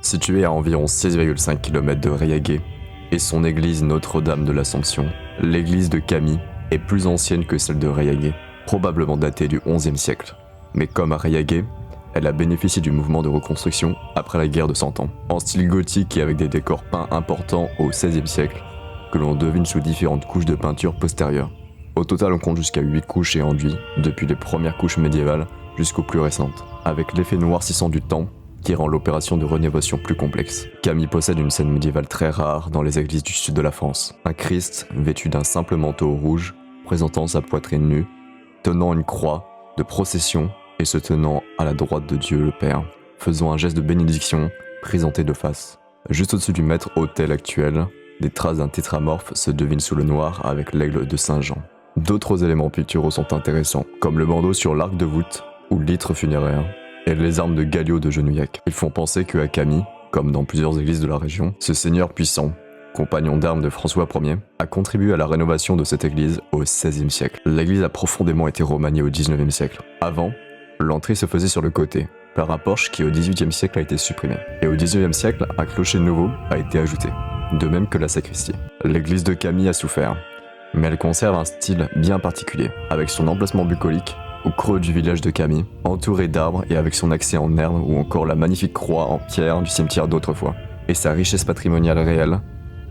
Située à environ 6,5 km de Riaguet et son église Notre-Dame de l'Assomption, l'église de Camille est plus ancienne que celle de Riaguet, probablement datée du XIe siècle. Mais comme à Riaguet, elle a bénéficié du mouvement de reconstruction après la guerre de Cent Ans, en style gothique et avec des décors peints importants au XVIe siècle, que l'on devine sous différentes couches de peinture postérieures. Au total, on compte jusqu'à 8 couches et enduits, depuis les premières couches médiévales jusqu'aux plus récentes, avec l'effet noircissant du temps qui rend l'opération de rénovation plus complexe. Camille possède une scène médiévale très rare dans les églises du sud de la France. Un Christ vêtu d'un simple manteau rouge, présentant sa poitrine nue, tenant une croix de procession et se tenant à la droite de Dieu le Père, faisant un geste de bénédiction présenté de face. Juste au-dessus du maître-autel actuel, des traces d'un tétramorphe se devinent sous le noir avec l'aigle de Saint-Jean. D'autres éléments picturaux sont intéressants, comme le bandeau sur l'arc de voûte ou l'itre funéraire, et les armes de Gallio de Genouillac. Ils font penser qu'à Camille, comme dans plusieurs églises de la région, ce seigneur puissant, compagnon d'armes de François Ier, a contribué à la rénovation de cette église au XVIe siècle. L'église a profondément été remaniée au XIXe siècle. Avant, l'entrée se faisait sur le côté, par un porche qui au XVIIIe siècle a été supprimé. Et au XIXe siècle, un clocher nouveau a été ajouté, de même que la sacristie. L'église de Camille a souffert, mais elle conserve un style bien particulier, avec son emplacement bucolique au creux du village de Camille, entouré d'arbres et avec son accès en herbe ou encore la magnifique croix en pierre du cimetière d'autrefois. Et sa richesse patrimoniale réelle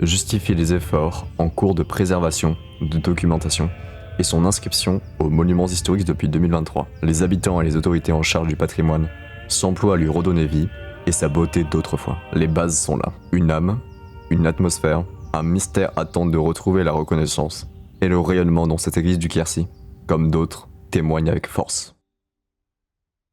justifie les efforts en cours de préservation, de documentation et son inscription aux monuments historiques depuis 2023. Les habitants et les autorités en charge du patrimoine s'emploient à lui redonner vie et sa beauté d'autrefois. Les bases sont là. Une âme, une atmosphère, un mystère attend de retrouver la reconnaissance et le rayonnement dans cette église du Quercy, comme d'autres, témoigne avec force.